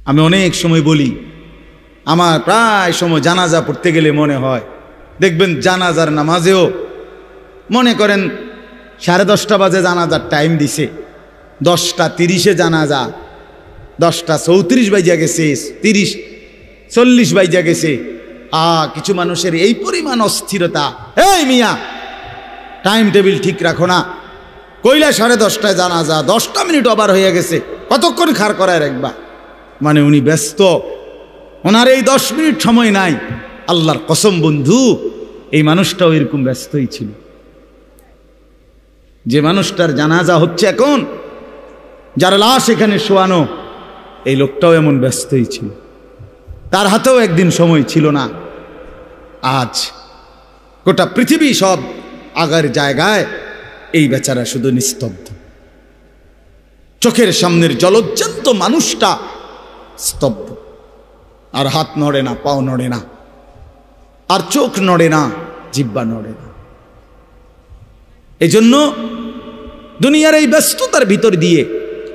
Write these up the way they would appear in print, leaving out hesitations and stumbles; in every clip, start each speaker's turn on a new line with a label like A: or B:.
A: আমি অনেক সময় বলি, আমার প্রায় সময় জানাজা পড়তে গেলে মনে হয়, দেখবেন জানাজার নামাজেও মনে করেন 10:30 বাজে জানাজার টাইম দিছে, 10:30 জানাজা, 10:34 বাজে গেছে, 30-40 বাজে গেছে। কিছু মানুষের এই পরিমাণ অস্থিরতা, এই মিয়া টাইম টেবিল ঠিক রাখো না, কইলা 10:30টায় জানাজা, 10টা মিনিট ওভার হয়ে গেছে, কতক্ষণ খাড় করায় রাখবা? মানে উনি ব্যস্ত, ওনার এই 10 মিনিট সময় নাই। আল্লাহর কসম বন্ধু, এই মানুষটাও এরকম ব্যস্তই ছিল। যে মানুষটার জানাজা হচ্ছে এখন, যার লাশ এখানে শোয়ানো, এই লোকটাও এমন ব্যস্তই ছিল। তার হাতেও একদিন সময় ছিল না। আজ গোটা পৃথিবী সব আগার জায়গায়, এই বেচারা শুধু নিস্তব্ধ। চোখের সামনের জলজ্জান্ত মানুষটা স্তব্ধ, আর হাত নড়ে না, পাও নড়ে না, আর চোখ নড়ে না, জিহ্বা নড়ে না। এজন্য দুনিয়ার এই ব্যস্ততার ভিতর দিয়ে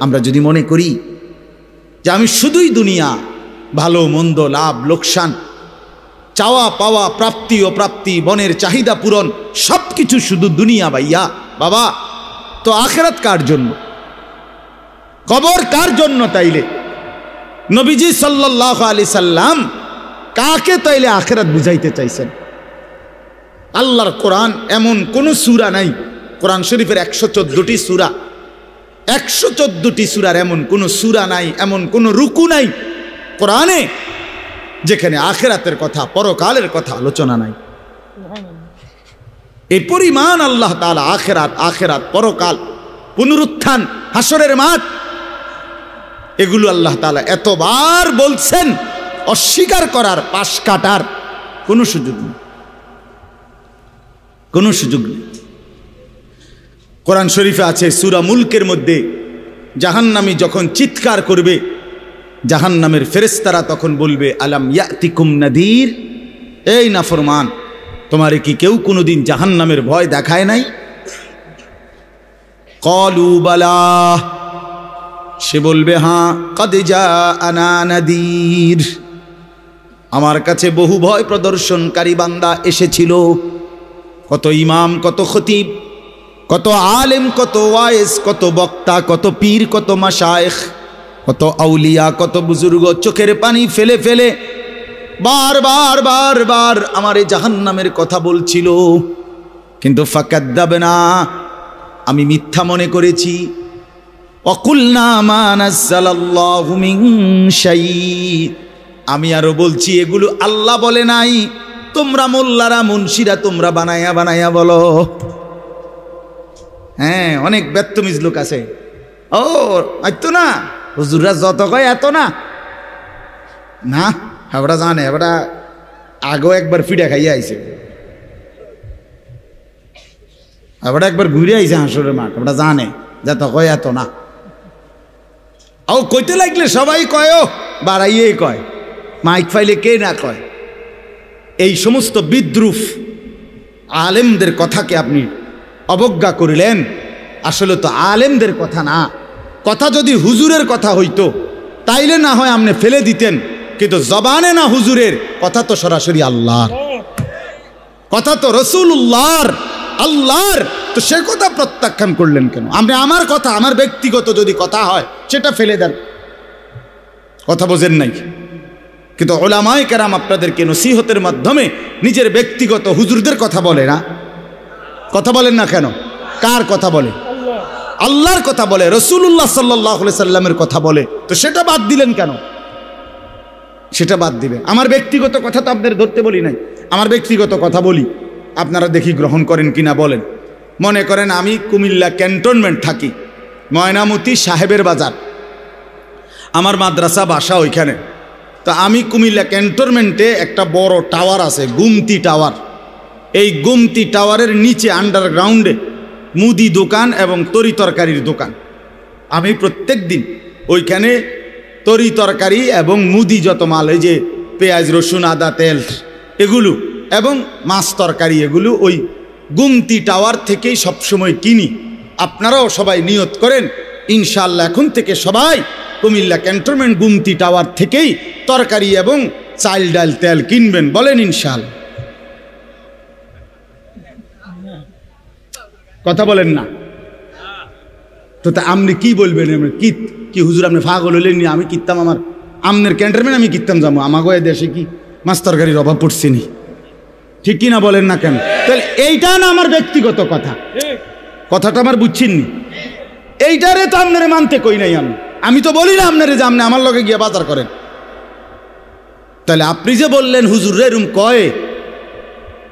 A: আমরা যদি মনে করি যে আমি শুধুই দুনিয়া, ভালো মন্দ, লাভ লোকসান, চাওয়া পাওয়া, প্রাপ্তি অপ্রাপ্তি, বনের চাহিদা পূরণ, সব কিছু শুধু দুনিয়া ভাইয়া, বাবা তো আখিরাত কার জন্য? কবর কার জন্য? তাইলে নবীজি সাল্লাল্লাহু আলাইহি সাল্লাম কাকে তাইলে আখিরাত বুঝাইতে চাইছেন? আল্লাহর কোরআন এমন কোন সূরা নাই, কোরআন শরীফের 114টি সূরা, 114টি সূরার এমন কোন সূরা নাই, এমন কোন রুকু নাই কোরআনে যেখানে আখিরাতের কথা, পরকালের কথা আলোচনা নাই। এই পরিমাণ আল্লাহ তাআলা আখিরাত, আখিরাত, পরকাল, পুনরুত্থান, হাসরের মাঠ, এগুলো আল্লাহ তাআলা এতবার বলছেন, অস্বীকার করার, পাশ কাটার কোনো সুযোগ নেই, কোনো সুযোগ নেই। কোরআন শরীফে আছে সূরা মুলকের মধ্যে, জাহান্নামী যখন চিৎকার করবে, জাহান্নামের ফেরেশতারা তখন বলবে, আলাম ইয়াতিকুম নাদির, এই নাফরমান, তোমারে কি কেউ কোনোদিন জাহান্নামের ভয় দেখায় নাই? ক্বালু বালা, সে বলবে হ্যাঁ, কদ জাআনা নাদির, আমার কাছে বহু ভয় প্রদর্শনকারী বান্দা এসেছিল। কত ইমাম, কত খতিব, কত আলেম, কত ওয়াইজ, কত বক্তা, কত পীর, কত মাশায়েখ, কত আউলিয়া, কত বুজুর্গ চোখের পানি ফেলে ফেলে বারবার বারবার আমার এই জাহান্নামের কথা বলছিল, কিন্তু ফাকাদ্দাবনা, আমি মিথ্যা মনে করেছি। ওয়াকুলনা মা নাযালাল্লাহু মিন শাই, আমি আরো বলছি এগুলো আল্লাহ বলে নাই, তোমরা মোল্লারা, মুন্সিরা তোমরা বানায়া বানায়া বলো। হ্যাঁ, অনেক বেত্তমিজ লোক আছে, ও আইতো না হুজুররা যত কয় এত না, না হাবড়া জানে, হাবড়া আগেও একবার ফিডা খাইয়া আইছে, হাবড়া একবার ঘুরে আইছে হাসরের মাঠ, হাবড়া জানে যত কয় এত না। ও কইতে লাগলে সবাই কয়, ও বাড়াইয়ে কয়, মাইক ফাইলে কে না কয়। এই সমস্ত বিদ্রুপ আলেমদের কথাকে আপনি অবজ্ঞা করিলেন। আসলে তো আলেমদের কথা না, কথা যদি হুজুরের কথা হইতো তাইলে না হয় আপনি ফেলে দিতেন, কিন্তু জবানে না হুজুরের কথা, তো সরাসরি আল্লাহর কথা, তো রাসূলুল্লাহর, আল্লাহর, তো সে কথা প্রত্যাখ্যান করলেন কেন? আপনি আমার কথা, আমার ব্যক্তিগত যদি কথা হয় সেটা ফেলে দেন, কথা বোঝেন নাই। কিন্তু উলামায়ে কেরাম আপনাদেরকে নসিহতের মাধ্যমে নিজের ব্যক্তিগত হুজুরদের কথা বলে না, কথা বলেন না কেন? কার কথা বলে? আল্লাহর কথা বলে, রাসূলুল্লাহ সাল্লাল্লাহু আলাইহি সাল্লামের কথা বলে, তো সেটা বাদ দিলেন কেন? সেটা বাদ দিবেন। আমার ব্যক্তিগত কথা তো আপনাদের ধরতে বলি নাই, আমার ব্যক্তিগত কথা বলি, আপনারা দেখি গ্রহণ করেন কিনা বলেন। মনে করেন আমি কুমিল্লা ক্যান্টনমেন্ট থাকি, ময়নামতি সাহেবের বাজার, আমার মাদ্রাসা বাসা ওইখানে। তো আমি কুমিল্লা ক্যান্টনমেন্টে একটা বড় টাওয়ার আছে, গুমতি টাওয়ার। এই গুমতি টাওয়ারের নিচে আন্ডারগ্রাউন্ডে মুদি দোকান এবং তরি তরকারির দোকান। আমি প্রত্যেক দিন ওইখানে তরি তরকারি এবং মুদি যত মাল, এই যে পেঁয়াজ, রসুন, আদা, তেল এগুলো এবং মাছ তরকারি, এগুলো ওই গুমতি টাওয়ার থেকেই সবসময় কিনি। আপনারাও সবাই নিয়ত করেন ইনশাআল্লাহ এখন থেকে সবাই কুমিল্লা ক্যান্টনমেন্ট গুমতি টাওয়ার থেকেই তরকারি এবং চাল ডাল তেল কিনবেন। বলেন ইনশাআল্লাহ। কথা বলেন না তো, তা আপনি কি বলবেন? কি হুজুর আপনি পাগল হলেন নি? আমি কিনতাম আমার আমনের ক্যান্টনমেন্ট আমি কিনতাম যাবো, আমাকে দেশে কি মাছ তরকারির অভাব পড়ছে নি? ঠিক কিনা বলেন না কেন? তাহলে এইটা না আমার ব্যক্তিগত কথা, কথাটা আমার বুঝছেন নি? এইটারে তো আপনারে মানতে কই নাই আমি তো বলি না আপনারে যে আপনি আমার লগে গিয়ে বাজার করেন। তাহলে আপনি যে বললেন হুজুরে এরম কয়,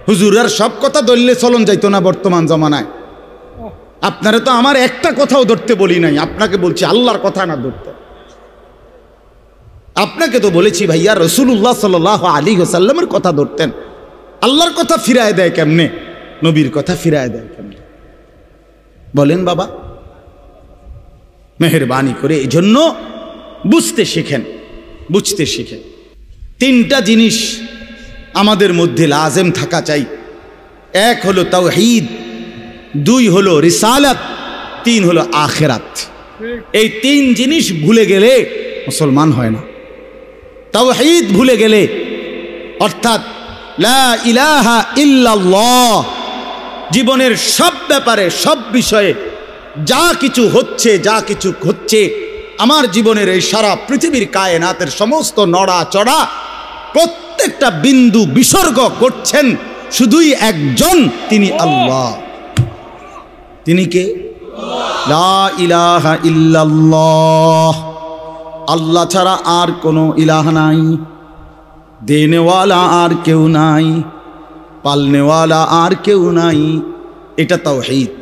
A: হুজুরের সব কথা ধরলে চলন যাইতো না বর্তমান জমানায়। আপনারা তো আমার একটা কথাও ধরতে বলি নাই, আপনাকে বলছি আল্লাহর কথা না ধরতে। আপনাকে তো বলেছি ভাইয়া রাসূলুল্লাহ সাল্লাল্লাহু আলাইহি ওয়াসাল্লামের কথা ধরতেন। আল্লাহর কথা ফিরায় দেয় কেমনে? নবীর কথা ফিরায় দেয় কেমনে? বলেন বাবা, মেহেরবানি করে এই জন্য বুঝতে শিখেন, বুঝতে শিখেন। তিনটা জিনিস আমাদের মধ্যে লাজেম থাকা চাই। এক হলো তাওহীদ, দুই হলো রিসালাত, তিন হলো আখিরাত। এই তিন জিনিস ভুলে গেলে মুসলমান হয় না। তাওহীদ ভুলে গেলে, অর্থাৎ লা ইলাহা ইল্লাল্লাহ, জীবনের সব ব্যাপারে সব বিষয়ে যা কিছু হচ্ছে আমার জীবনের এই সারা পৃথিবীর কায়নাতের সমস্ত নড়া চড়া প্রত্যেকটা বিন্দু বিসর্গ করছেন শুধুই একজন, তিনি আল্লাহ। তিনি কে? লা ইলাহা ইল্লাল্লাহ, আল্লাহ ছাড়া আর কোনো ইলাহ নাই, দেনেওয়ালা আর কেউ নাই, পালনেওয়ালা আর কেউ নাই। এটা তাওহীদ।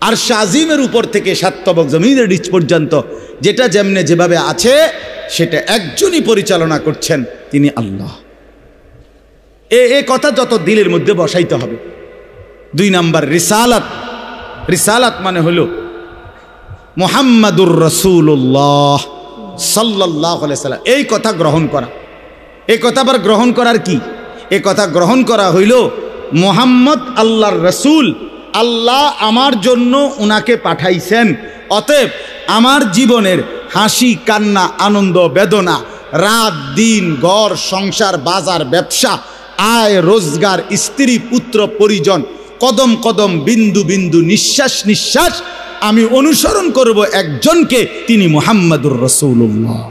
A: আর শাজিমের উপর থেকে সাতবক জমিনের নিচ পর্যন্ত যেটা যেমনে যেভাবে আছে সেটা একজনই পরিচালনা করছেন, তিনি আল্লাহ। এ কথা যত দিলের মধ্যে বসাইতে হবে। দুই নাম্বার রিসালাত। রিসালাত মানে হলো মুহাম্মাদুর রাসূলুল্লাহ সাল্লাল্লাহু আলাইহি সাল্লাম, এই কথা গ্রহণ করা। এই কথা আবার গ্রহণ করার কি? এই কথা গ্রহণ করা হইল মুহাম্মদ আল্লাহর রাসূল, আল্লাহ আমার জন্য উনাকে পাঠাইছেন, অতএব আমার জীবনের হাসি কান্না আনন্দ বেদনা, রাত দিন, ঘর সংসার বাজার ব্যবসা, আয় রোজগার, স্ত্রী পুত্র পরিজন, কদম কদম বিন্দু বিন্দু নিঃশ্বাস নিঃশ্বাস আমি অনুসরণ করব একজনকে, তিনি মুহাম্মাদুর রাসূলুল্লাহ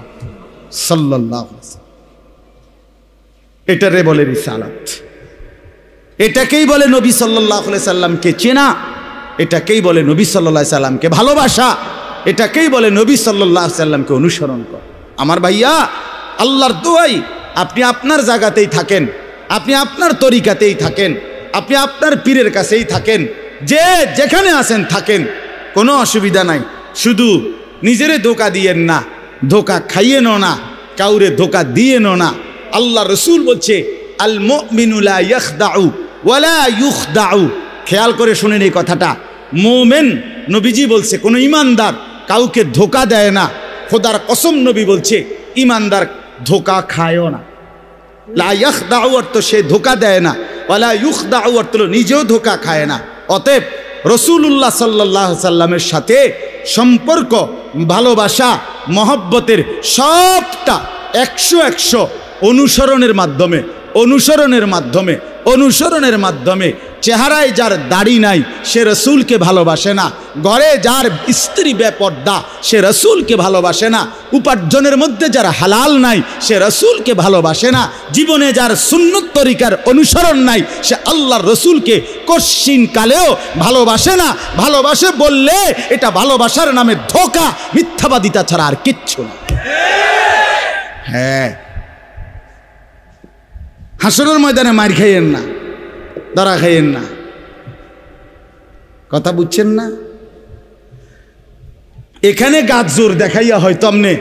A: সাল্লাল্লাহু আলাইহি ওয়াসাল্লাম। এটারে বলে রিসালাত। এটাকেই বলে নবী সাল্লাল্লাহু আলাইহি সাল্লামকে চেনা, এটাকেই বলে নবী সাল্লাল্লাহু আলাইহি সাল্লামকে ভালোবাসা, এটাকেই বলে নবী সাল্লাল্লাহু আলাইহি সাল্লামকে অনুসরণ কর। আমার ভাইয়া, আল্লাহর দোয়াই আপনি আপনার জায়গাতেই থাকেন, আপনি আপনার তরিকাতেই থাকেন, আপনি আপনার পীরের কাছেই থাকেন, যে যেখানে আছেন থাকেন, কোনো অসুবিধা নাই। শুধু নিজেরে ধোঁকা দিয়েন না, ধোঁকা খাইয়েনও না, কাউরে ধোঁকা দিয়েনও না। আল্লাহ রসুল বলছে আল মুমিনু লা ইয়াখদাউ ওয়ালা ইউখদাউ। খেয়াল করে শুনেন এই কথাটা। মুমিন, নবীজি বলছে, কোনো ইমানদার কাউকে ধোঁকা দেয় না। খোদার কসম নবী বলছে ইমানদার ধোঁকা খায়ও না। লা ইয়াখদাউ অর্থ সে ধোঁকা দেয় না, ওয়ালা ইউখদাউ অর্থ নিজেও ধোঁকা খায় না। অতএব রাসূলুল্লাহ সাল্লাল্লাহু আলাইহি সাল্লামের সাথে সম্পর্ক, ভালোবাসা, মহব্বতের সবটা 100 অনুসরণের মাধ্যমে, অনুসরণের মাধ্যমে। চেহারায় যার দাড়ি নাই সে রসুলকে ভালোবাসে না, ঘরে যার স্ত্রী বেপর্দা সে রসুলকে ভালোবাসে না, উপার্জনের মধ্যে যার হালাল নাই সে রসুলকে ভালোবাসে না, জীবনে যার সুন্নত তরিকার অনুসরণ নাই সে আল্লাহর রসুলকে কশ্চিন কালেও ভালোবাসে না। ভালোবাসে বললে এটা ভালোবাসার নামে ধোঁকা, মিথ্যাবাদিতা ছাড়া আর কিচ্ছু না। হ্যাঁ, হাসরের ময়দানে মার খাইয়েন না, ধরা খাইয়েন না। কথা বুঝছেন না? এখানে গাছ জোর দেখাইয়া হয়তো আমনে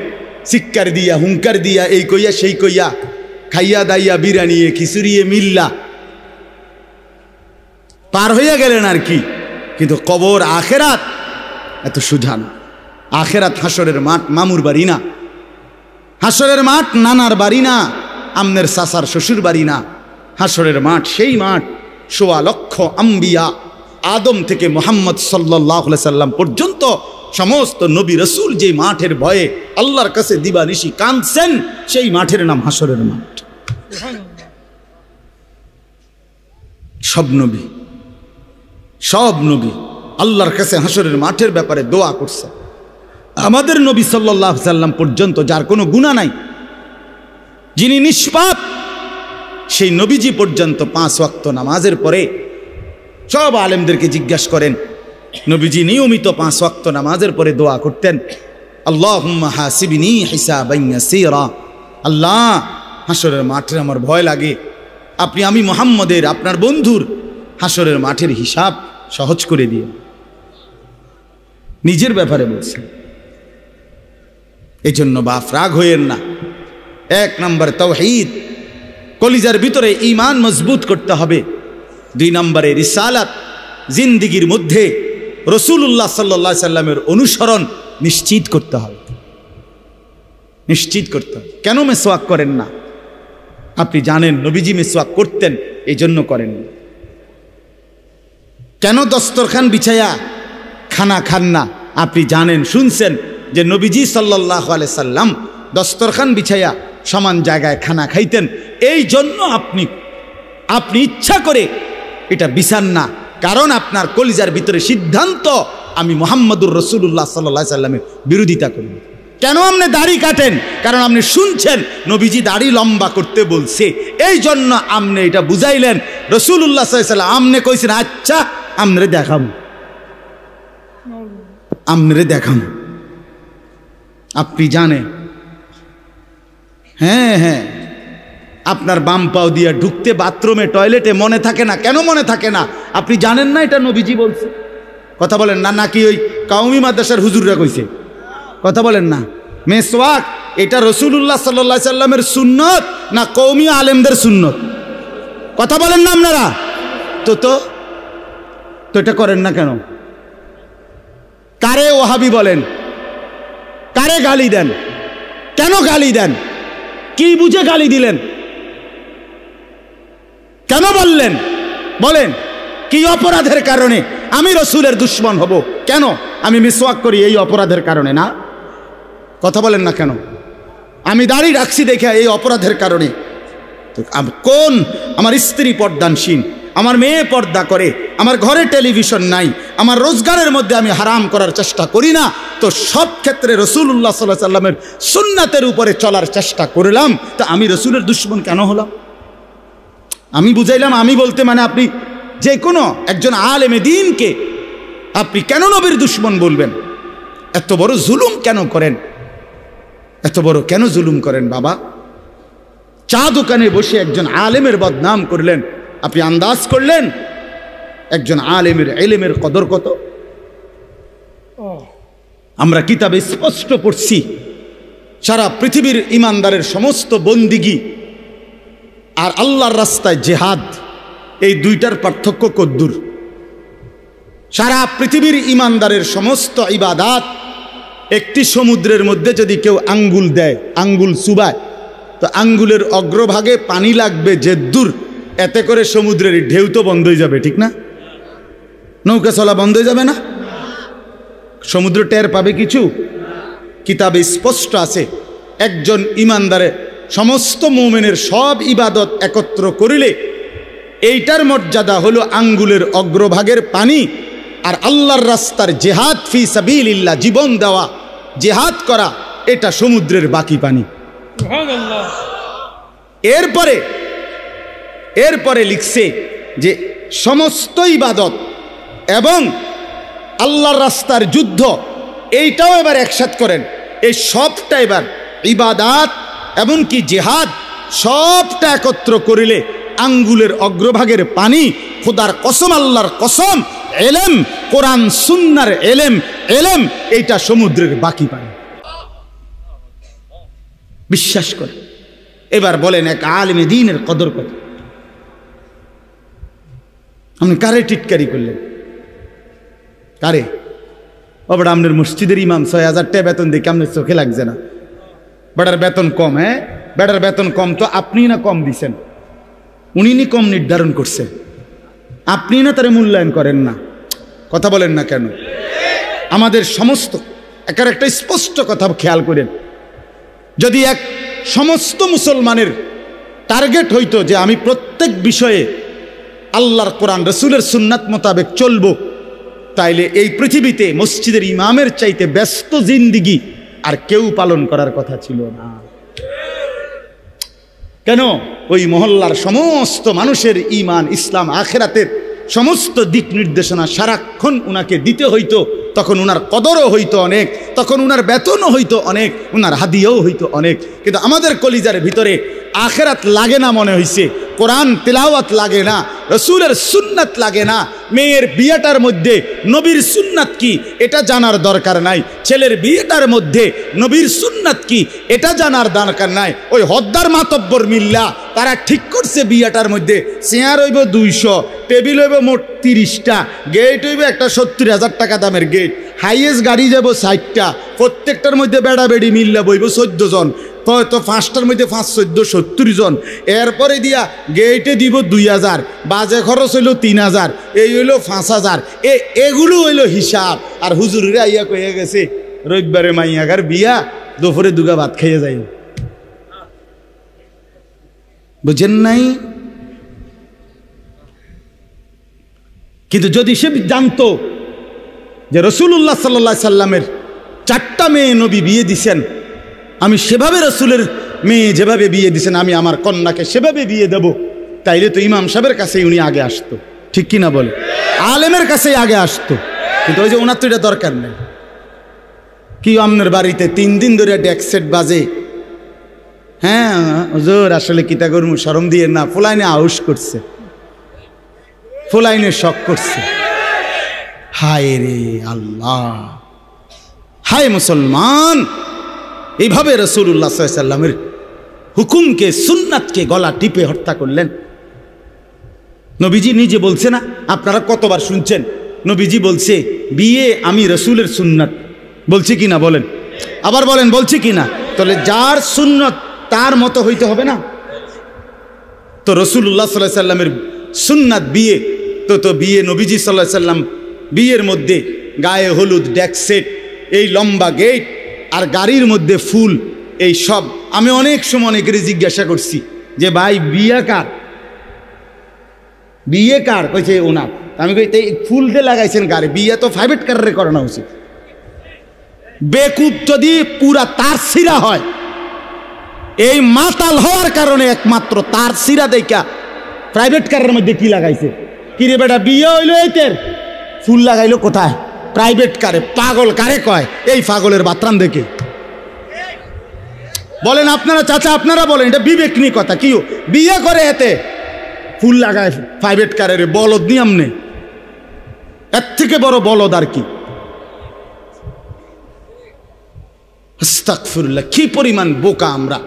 A: চিৎকার দিয়া, হুঙ্কার দিয়া, এই কইয়া সেই কইয়া, খাইয়া দাইয়া বিরানিয়ে খিচুড়িয়ে মিল্লা পার হইয়া গেলেন আর কি। কিন্তু কবর আখেরাত এত সুঝা না। আখেরাত হাসরের মাঠ, মামুর বাড়ি না। হাসরের মাঠ নানার বাড়ি না, আমনের সাসার শ্বশুর বাড়ি না। হাসরের মাঠ সেই মাঠ 1.25 লক্ষ আম্বিয়া, আদম থেকে মুহাম্মদ সাল্লাল্লাহু আলাইহি সাল্লাম পর্যন্ত সমস্ত নবী রসুল যে মাঠের ভয়ে আল্লাহর কাছে দিবানিশি কাঁদছেন, সেই মাঠের নাম হাসরের মাঠ। সব নবী আল্লাহর কাছে হাসরের মাঠের ব্যাপারে দোয়া করছে। আমাদের নবী সাল্লাল্লাহু আলাইহি সাল্লাম পর্যন্ত, যার কোনো গুনাহ নাই, যিনি নিষ্পাপ, সেই নবীজি পর্যন্ত 5 ওয়াক্ত নামাজের পরে সব আলেমদেরকে জিজ্ঞাসা করেন, নবীজি নিয়মিত 5 ওয়াক্ত নামাজের পরে দোয়া করতেন, আল্লাহুম্মা হাসিবনি হিসাবান ইয়াসীরা, আল্লাহ হাসরের মাঠে আমার ভয় লাগে, আমি মুহাম্মদের, আপনার বন্ধুর হাসরের মাঠের হিসাব সহজ করে দিয়ে। নিজের ব্যাপারে বলছেন। এই জন্য বাপ রাগ হইয়েন না। 1 নম্বর তাওহীদ, কলিজার ভিতরে ঈমান মজবুত করতে হবে। 2 নম্বরে রিসালাত, জিন্দেগীর মধ্যে রাসূলুল্লাহ সাল্লাল্লাহু আলাইহি সাল্লামের অনুসরণ নিশ্চিত করতে হবে। কেন মেসওয়াক করেন না? আপনি জানেন নবীজি মেসওয়াক করতেন, এই জন্য করেন না। কেন দস্তরখান বিছায়া খানা খান না? আপনি জানেন, শুনছেন যে নবীজি সাল্লাল্লাহু আলাইহি সাল্লাম দস্তরখান বিছায়া সমান জায়গায় খানা খাইতেন, এই জন্য আপনি ইচ্ছা করে এটা বিছান না, কারণ আপনার কলিজার ভিতরে সিদ্ধান্ত আমি মুহাম্মদুর রাসূলুল্লাহ সাল্লাল্লাহু আলাইহি সাল্লামের বিরোধিতা করি। কেন আপনি দাড়ি কাটেন? কারণ আপনি শুনছেন নবীজি দাড়ি লম্বা করতে বলছে, এই জন্য আপনি এটা বুঝাইলেন। রাসূলুল্লাহ সাল্লাল্লাহু আলাইহি সাল্লাম আপনি কইছেন, আচ্ছা আমরে দেখাম। আপনি জানেন, হ্যাঁ, আপনার বাম পাও দিয়া ঢুকতে বাথরুমে, টয়লেটে মনে থাকে না। কেন মনে থাকে না? আপনি জানেন না এটা নবীজি বলছে। কথা বলেন না, নাকি ওই কাউমি মাদ্রাসার হুজুররা কইছে? কথা বলেন না। মেসওয়াক এটা রাসূলুল্লাহ সাল্লাল্লাহু আলাইহি সাল্লামের সুন্নত না কওমি আলেমদের সুন্নত? কথা বলেন না আপনারা। তো এটা করেন না কেন? কারে ওহাবি বলেন? কারে গালি দেন? কেন গালি দেন? কি বুঝে গালি দিলেন? কেন বললেন? বলেন, কি অপরাধের কারণে আমি রসুলের দুশ্মন হব? কেন? আমি মিসওয়াক করি এই অপরাধের কারণে না? কথা বলেন না কেন? আমি দাড়ি রাখছি দেখে এই অপরাধের কারণে? কোন আমার স্ত্রী পর্দানসীন, আমার মেয়ে পর্দা করে, আমার ঘরে টেলিভিশন নাই, আমার রোজগারের মধ্যে আমি হারাম করার চেষ্টা করি না, তো সব ক্ষেত্রে রাসূলুল্লাহ সাল্লাল্লাহু আলাইহি সাল্লামের সুন্নাতের উপরে চলার চেষ্টা করলাম, তা আমি রসুলের দুশ্মন কেন হলাম? আমি বুঝাইলাম, আমি বলতে মানে আপনি যে কোনো একজন আলেমে দ্বীনকে আপনি কেন নবীর দুশ্মন বলবেন? এত বড় জুলুম কেন করেন? এত বড় কেন জুলুম করেন বাবা? চা দোকানে বসে একজন আলেমের বদনাম করলেন, আপনি আন্দাজ করলেন একজন আলেমের ইলমের কদর কত? আমরা কিতাবে স্পষ্ট পড়ছি, সারা পৃথিবীর ইমানদারের সমস্ত বন্দিগি আর আল্লাহর রাস্তায় জিহাদ, এই দুইটার পার্থক্য কদ্দুর? সারা পৃথিবীর ইমানদারের সমস্ত ইবাদাত, একটি সমুদ্রের মধ্যে যদি কেউ আঙ্গুল দেয়, আঙ্গুল চুবায়, তো আঙ্গুলের অগ্রভাগে পানি লাগবে যে দূর, এতে করে সমুদ্রের ঢেউ তো বন্ধ হয়ে যাবে, ঠিক না? নৌকা চলা বন্ধ হয়ে যাবে না? সমুদ্র টের পাবে কিছু? কিতাবে স্পষ্ট আছে, একজন ইমানদারে সমস্ত মুমিনের সব ইবাদত একত্র করিলে এইটার মর্যাদা হলো আঙ্গুলের অগ্রভাগের পানি। আর আল্লাহর রাস্তার জিহাদ ফি সাবিলিল্লাহ, জীবন দেওয়া, জিহাদ করা, এটা সমুদ্রের বাকি পানি। এরপরে লিখছে যে সমস্ত ইবাদত এবং আল্লাহর রাস্তার যুদ্ধ, এইটাও এবার একসাথে করেন। এই সবটা এবার ইবাদাত এমনকি জিহাদ সবটা একত্র করিলে আঙ্গুলের অগ্রভাগের পানি, খোদার কসম, আল্লাহর কসম, এলেম, কোরআন সুন্নাহর এলেম, এইটা সমুদ্রের বাকি পানি। বিশ্বাস করে এবার বলেন এক আলেমে দ্বীনের কদর কত? আপনি কারে টিটকারি করলেন? কারে? বাবা আপনার মসজিদের ইমাম ৬০০০ টাকা বেতন দেখে আপনার চোখে লাগছে না? বেটার বেতন কম। হ্যাঁ, বেটার বেতন কম তো আপনি না কম দিছেন? উনি নি কম নির্ধারণ করছেন, আপনি না তারে মূল্যায়ন করেন না? কথা বলেন না কেন? আমাদের সমস্ত একটা স্পষ্ট কথা খেয়াল করেন, যদি এক সমস্ত মুসলমানের টার্গেট হইতো যে আমি প্রত্যেক বিষয়ে আল্লাহর কোরআন রসুলের সুন্নাত মোতাবেক চলবো, তাইলে এই পৃথিবীতে মসজিদের ইমামের চাইতে ব্যস্ত জিন্দিগি আর কেউ পালন করার কথা ছিল না। কেন? ওই মহল্লার সমস্ত মানুষের ঈমান, ইসলাম, আখিরাতের সমস্ত দিক নির্দেশনা সারাক্ষণ উনাকে দিতে হইতো। তখন উনার কদরও হইতো অনেক, তখন উনার বেতনও হইতো অনেক, উনার হাদিয়াও হইতো অনেক। কিন্তু আমাদের কলিজার ভিতরে আখিরাত লাগে না মনে হইছে, কোরআন তিলাওয়াত লাগে না, রসুলের সুন্নাত লাগে না। মেয়ের বিয়েটার মধ্যে নবীর সুন্নাত কি এটা জানার দরকার নাই, ছেলের বিয়েটার মধ্যে নবীর সুন্নাত কি এটা জানার দরকার নাই। ওই হদ্দার মাতব্বর মিল্লা তারা ঠিক করছে বিয়েটার মধ্যে চেয়ার হইব 200, টেবিল হইব মোট 30টা, গেট হইব একটা 70,000 টাকা দামের গেট, হাইয়েস্ট গাড়ি যাব 60টা, প্রত্যেকটার মধ্যে বেড়া বেড়ি মিল্লা বইব 14 জন, তো 5টার মধ্যে 5, 14, 70 জন। এরপরে দিয়া গেটে দিব 2000, বাজে খরচ হইল 3000, এই হইল 5000। এগুলো হইল হিসাব। আর হুজুরে আইয়া কয়ে গেছে রবিবারে মাইয়াগার বিয়া, দুপুরে দুগা ভাত খাইয়ে যাই। বুঝেন নাই? কিন্তু যদি সে জানতো যে রাসূলুল্লাহ সাল্লাল্লাহু আলাইহি সাল্লামের 4টা মেয়ে নবী বিয়ে দিছেন, আমি সেভাবে রসুলের মেয়ে যেভাবে বিয়ে দিছেন আমি আমার কন্যাকে সেভাবে বিয়ে দেব, তাইলে তো ইমাম সাহেবের কাছেই উনি আগে আসতো। ঠিক কিনা বলে? আলেমের কাছেই আগে আসতো। কিন্তু ওই যে ওনার তো এটা দরকার নেই। কি আপনার বাড়িতে 3 দিন ধরে ডেক সেট বাজে? হ্যাঁ হুজুর আসলে কিতা করমু, শরম দিয়ে না, ফুলাইনে আউশ করছে, ফুলাইনে শখ করছে। হায় রে আল্লাহ, হায় মুসলমান, এইভাবে রাসূলুল্লাহ সাল্লাল্লাহু আলাইহি সাল্লামের হুকুমকে, সুন্নাতকে গলা টিপে হত্যা করলেন। নবীজি নিজে বলছে না, আপনারা কতবার শুনছেন, নবীজি বলছে বিয়ে আমি রাসূলের সুন্নাত, বলছি কিনা বলেন? আবার বলেন বলছি কিনা? তাহলে যার সুন্নাত তার মতো হইতে হবে না? তো রাসূলুল্লাহ সাল্লাল্লাহু আলাইহি সাল্লামের সুন্নাত বিয়ে, তো বিয়ে নবীজি সাল্লাল্লাহু আলাইহি সাল্লাম বিয়ের মধ্যে গায়ে হলুদ, ডেক সেট, এই লম্বা গেট আর গাড়ির মধ্যে ফুল, এই সব। আমি অনেক সময় অনেকেরই জিজ্ঞাসা করছি যে ভাই বিয়ে কার, বিয়ে কার? কইছে ওনার। আমি কই এই ফুল দিয়ে লাগাইছেন গাড়ি, বিয়ে তো প্রাইভেট কারে করানো উচিত। বেকুব যদি পুরা তার সিরা হয়, এই মাতাল হওয়ার কারণে একমাত্র তার সিরা দেখা প্রাইভেট কারের মধ্যে কি লাগাইছে। কিরে বেটা বিয়ে হইলো এইতের, ফুল লাগাইলো কোথায়? প্রাইভেট কারে। পাগল কারে কয়? এই পাগলের বাতরাম দেখে। বলেন আপনারা চাচা, আপনারা বলেন, এটা বিবেক নিয়ে কথা। কি বিয়ে করে এতে ফুল লাগায় প্রাইভেট কারের? বলদ নিয়ম নেই, এর থেকে বড় বলদ আর কি? আস্তাগফিরুল্লাহ, কি পরিমাণ বোকা আমরা।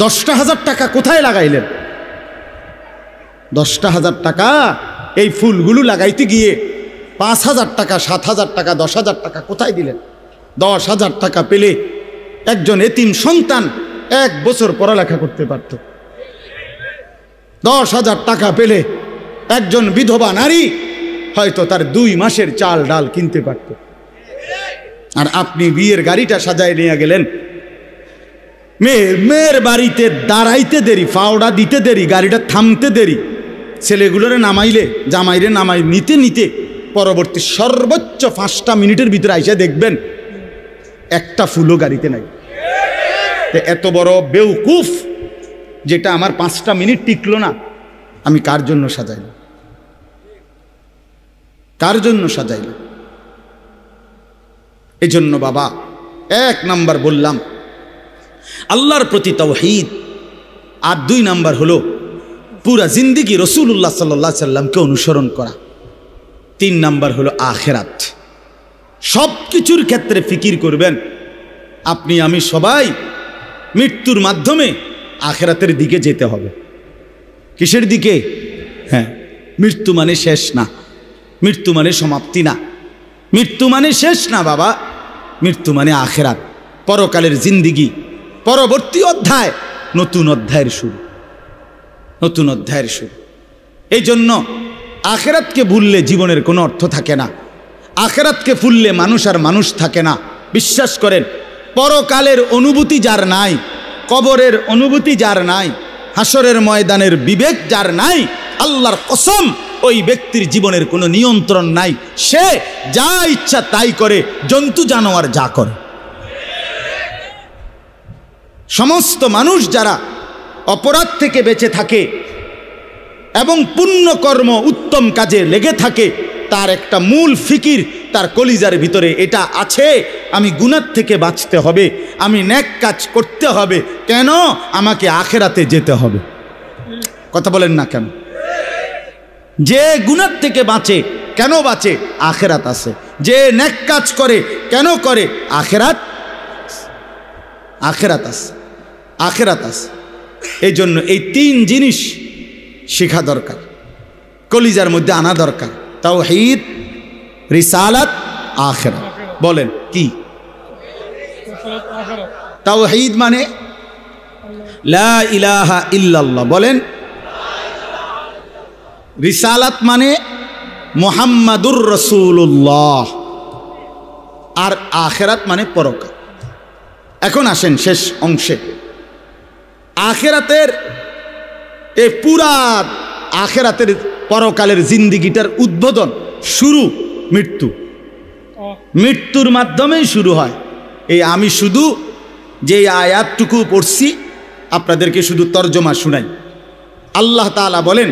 A: 10,000 টাকা কোথায় লাগাইলেন? 10,000 টাকা এই ফুলগুলো লাগাইতে গিয়ে 5,000 টাকা, 7,000 টাকা, 10,000 টাকা কোথায় দিলেন? 10,000 টাকা পেলে একজন এতিম সন্তান 1 বছর পড়ালেখা করতে পারত। 10,000 টাকা পেলে একজন বিধবা নারী হয়তো তার 2 মাসের চাল ডাল কিনতে পারত। আর আপনি বিয়ের গাড়িটা সাজায় নিয়ে গেলেন, মেয়ের বাড়িতে দাঁড়াইতে দেরি, ফাওড়া দিতে দেরি, গাড়িটা থামতে দেরি, ছেলেগুলোরে নামাইলে, জামাইরে নামাই নিতে নিতে পরবর্তী সর্বোচ্চ 5টা মিনিটের ভিতরে আইসা দেখবেন একটা ফুলও গাড়িতে নাই। এত বড় বেউকুফ যেটা আমার 5টা মিনিট টিকলো না, আমি কার জন্য সাজাইলাম? কার জন্য সাজাইলাম? এই জন্য বাবা 1 নাম্বার বললাম আল্লাহর প্রতি তাওহীদ, আর 2 নাম্বার হলো পুরা জিন্দেগি রাসূলুল্লাহ সাল্লাল্লাহু আলাইহি সাল্লামকে অনুসরণ করা। 3 নাম্বার হলো আখিরাত। সব কিছুর ক্ষেত্রে ফিকির করবেন। আপনি আমি সবাই মৃত্যুর মাধ্যমে আখিরাতের দিকে যেতে হবে। কিসের দিকে? হ্যাঁ, মৃত্যু মানে শেষ না, মৃত্যু মানে সমাপ্তি না, মৃত্যু মানে শেষ না বাবা। মৃত্যু মানে আখিরাত, পরকালের জিন্দেগি, পরবর্তী অধ্যায়, নতুন অধ্যায়ের শুরু, নতুন অধ্যায়ের শুরু। এই জন্য আখিরাতকে ভুললে জীবনের কোনো অর্থ থাকে না। আখেরাতকে ভুললে মানুষ আর মানুষ থাকে না। বিশ্বাস করেন, পরকালের অনুভূতি যার নাই, কবরের অনুভূতি যার নাই, হাসরের ময়দানের বিবেক যার নাই, আল্লাহর কসম ওই ব্যক্তির জীবনের কোনো নিয়ন্ত্রণ নাই। সে যা ইচ্ছা তাই করে, জন্তু জানোয়ার যা করে। সমস্ত মানুষ যারা অপরাধ থেকে বেঁচে থাকে এবং পুণ্যকর্ম উত্তম কাজে লেগে থাকে, তার একটা মূল ফিকির তার কলিজার ভিতরে এটা আছে, আমি গুনাহ থেকে বাঁচতে হবে, আমি নেক কাজ করতে হবে। কেন? আমাকে আখেরাতে যেতে হবে। কথা বলেন না কেন? যে গুনাহ থেকে বাঁচে, কেন বাঁচে? আখেরাত আছে। যে নেক কাজ করে, কেন করে? আখেরাত আছে, আখেরাত আছে। এই জন্য এই তিন জিনিস শেখা দরকার, কলিজার মধ্যে আনা দরকার। তাওহীদ, রিসালাত, আখিরাত। বলেন কি? তাওহীদ মানে লা ইলাহা ইল্লাল্লাহ, বলেন। রিসালাত মানে মুহাম্মাদুর রাসূলুল্লাহ, আর আখিরাত মানে পরকাল। এখন আসেন শেষ অংশে। আখিরাতের এই পুরা আখিরাতের পরকালের জিন্দিগিটার উদ্বোধন, শুরু মৃত্যু। মৃত্যুর মাধ্যমেই শুরু হয়। এই আমি শুধু যে আয়াতটুকু পড়ছি আপনাদেরকে শুধু তর্জমা শুনাই। আল্লাহ তাআলা বলেন,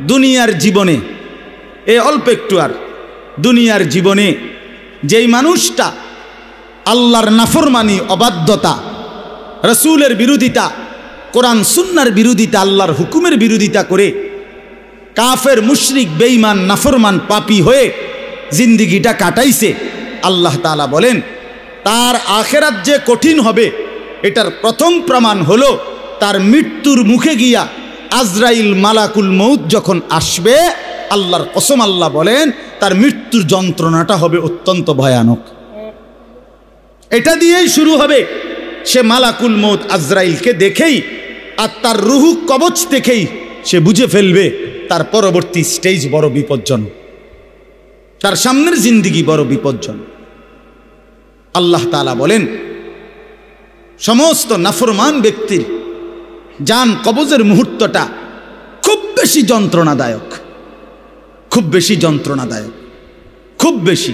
A: দুনিয়ার জীবনে, এ অল্প একটু, আর দুনিয়ার জীবনে যেই মানুষটা আল্লাহর নাফরমানি, অবাধ্যতা, রসুলের বিরোধিতা, কোরআন সুন্নাহর বিরোধিতা, আল্লাহর হুকুমের বিরোধিতা করে কাফের, মুশরিক, বেঈমান, নাফরমান, পাপী হয়ে জিন্দিগিটা কাটাইছে, আল্লাহ তাআলা বলেন তার আখেরাত যে কঠিন হবে এটার প্রথম প্রমাণ হলো তার মৃত্যুর মুখে গিয়া আজরাইল, মালাকুল মউত যখন আসবে, আল্লাহর কসম আল্লাহ বলেন তার মৃত্যুর যন্ত্রণাটা হবে অত্যন্ত ভয়ানক। এটা দিয়েই শুরু হবে। সে মালাকুল মউত আজরাইলকে দেখেই আর তার রুহু কবচ দেখেই সে বুঝে ফেলবে তার পরবর্তী স্টেজ বড় বিপজ্জনক, তার সামনের জিন্দিগি বড় বিপজ্জনক। আল্লাহ তাআলা বলেন সমস্ত নাফরমান ব্যক্তির জান কবজের মুহূর্তটা খুব বেশি যন্ত্রণাদায়ক, খুব বেশি যন্ত্রণাদায়ক, খুব বেশি।